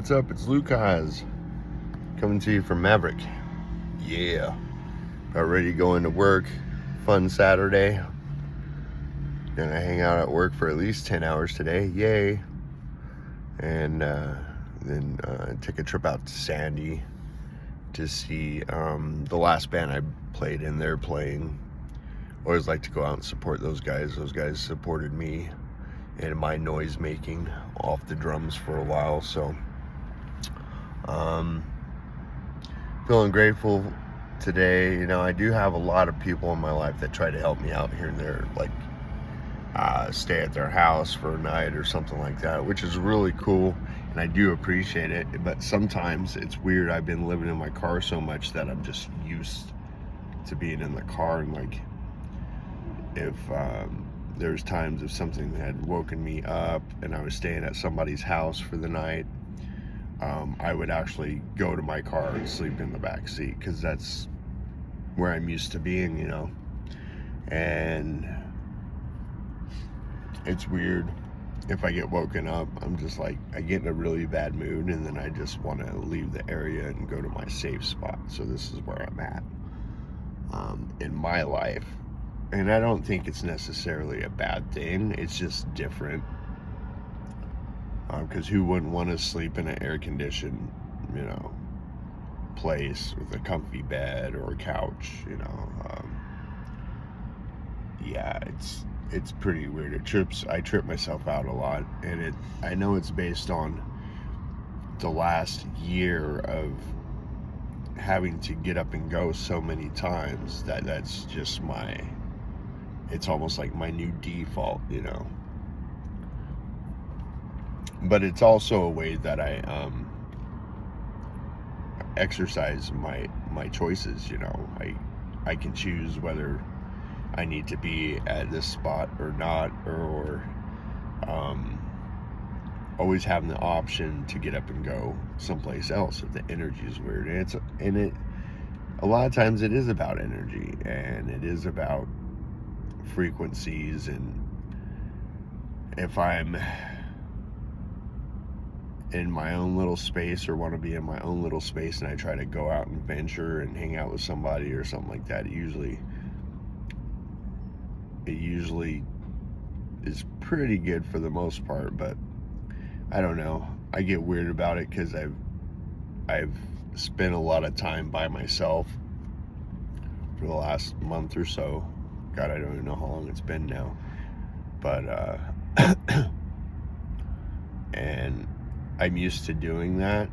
What's up? It's Lucas coming to you from Maverick. Yeah, about ready to go into work. Fun Saturday. Gonna hang out at work for at least 10 hours today. Yay! And then take a trip out to Sandy to see the last band I played in there playing. Always like to go out and support those guys. Those guys supported me and my noise making off the drums for a while. So feeling grateful today. You know, I do have a lot of people in my life that try to help me out here and there, like stay at their house for a night or something like that, which is really cool, and I do appreciate it. But sometimes it's weird. I've been living in my car so much that I'm just used to being in the car, and like if there's times if something had woken me up and I was staying at somebody's house for the night, I would actually go to my car and sleep in the back seat because that's where I'm used to being, you know. And it's weird. If I get woken up, I'm just like, I get in a really bad mood, and then I just want to leave the area and go to my safe spot. So this is where I'm at in my life. And I don't think it's necessarily a bad thing. It's just different. Because who wouldn't want to sleep in an air-conditioned, you know, place with a comfy bed or a couch, you know? Yeah, it's pretty weird. I trip myself out a lot, and I know it's based on the last year of having to get up and go so many times that's just it's almost like my new default, you know. But it's also a way that I exercise my choices, you know. I can choose whether I need to be at this spot or not, or always having the option to get up and go someplace else if the energy is weird. And a lot of times it is about energy, and it is about frequencies. And if I'm in my own little space or want to be in my own little space and I try to go out and venture and hang out with somebody or something like that, it usually is pretty good for the most part. But I don't know, I get weird about it because I've spent a lot of time by myself for the last month or so. God, I don't even know how long it's been now, but and I'm used to doing that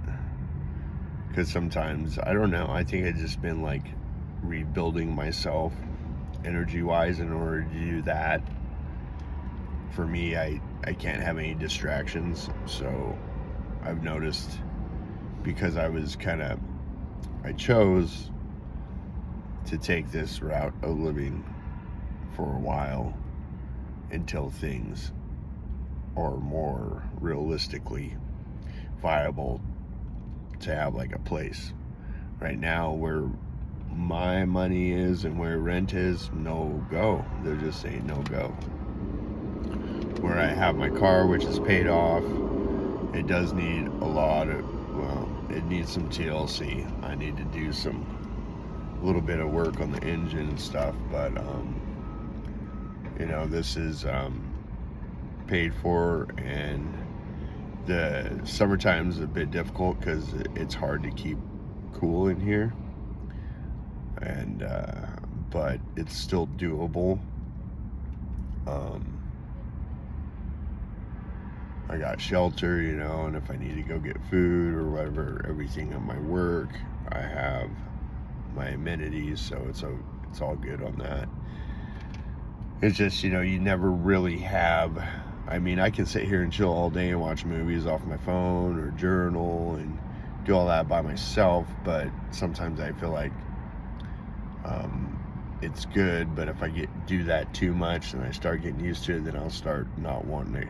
because sometimes, I don't know, I think I've just been like rebuilding myself energy wise. In order to do that, for me, I can't have any distractions. So I've noticed, because I chose to take this route of living for a while until things are more realistically viable to have like a place. Right now, where my money is and where rent is, no go. They're just saying no go. Where I have my car, which is paid off, it does need it needs some TLC. I need to do a little bit of work on the engine and stuff, but you know, this is paid for. And the summertime is a bit difficult because it's hard to keep cool in here, and but it's still doable. I got shelter, you know, and if I need to go get food or whatever, everything at my work, I have my amenities, so it's all good on that. It's just, you know, you never really have. I mean, I can sit here and chill all day and watch movies off my phone or journal and do all that by myself, but sometimes I feel like it's good, but if I do that too much and I start getting used to it, then I'll start not wanting to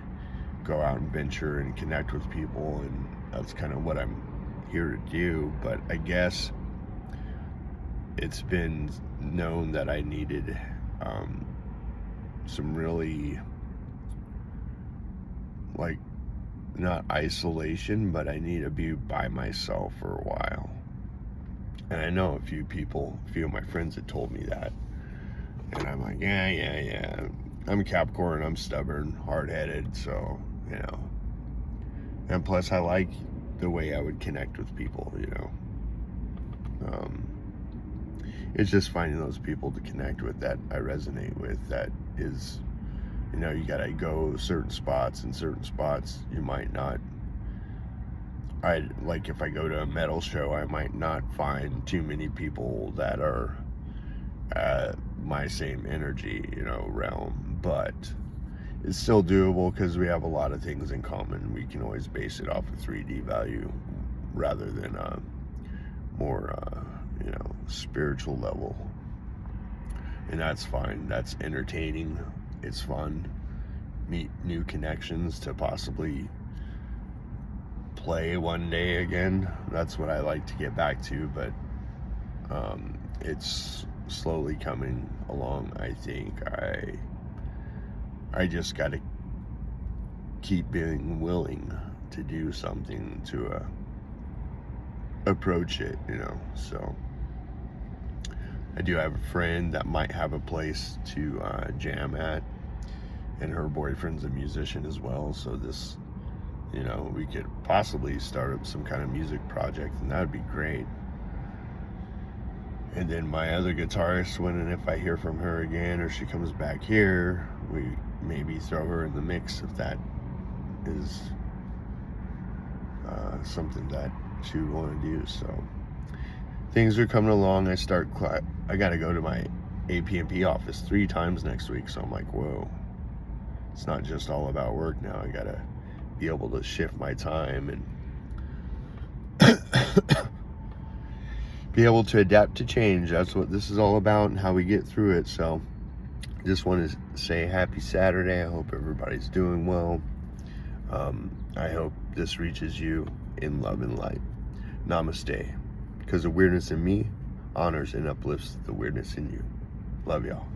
go out and venture and connect with people, and that's kind of what I'm here to do. But I guess it's been known that I needed some really like not isolation, but I need to be by myself for a while. And I know a few of my friends had told me that. And I'm like, yeah. I'm Capricorn, I'm stubborn, hard-headed, so, you know. And plus, I like the way I would connect with people, you know. It's just finding those people to connect with that I resonate with, that is, you know, you gotta go certain spots, and certain spots you might not. Like if I go to a metal show, I might not find too many people that are my same energy, you know, realm, but it's still doable because we have a lot of things in common. We can always base it off a 3D value rather than a more, you know, spiritual level. And that's fine. That's entertaining. It's fun. Meet new connections to possibly play one day again. That's what I like to get back to, but it's slowly coming along. I think I just got to keep being willing to do something to approach it, you know. So I do have a friend that might have a place to jam at, and her boyfriend's a musician as well, so this, you know, we could possibly start up some kind of music project, and that would be great. And then my other guitarist, when and if I hear from her again or she comes back here, we maybe throw her in the mix if that is something that she would want to do. So things are coming along. I got to go to my APMP office 3 times next week, so I'm like, whoa, it's not just all about work now. I got to be able to shift my time and be able to adapt to change. That's what this is all about and how we get through it. So just want to say happy Saturday. I hope everybody's doing well. I hope this reaches you in love and light. Namaste. Because the weirdness in me honors and uplifts the weirdness in you. Love y'all.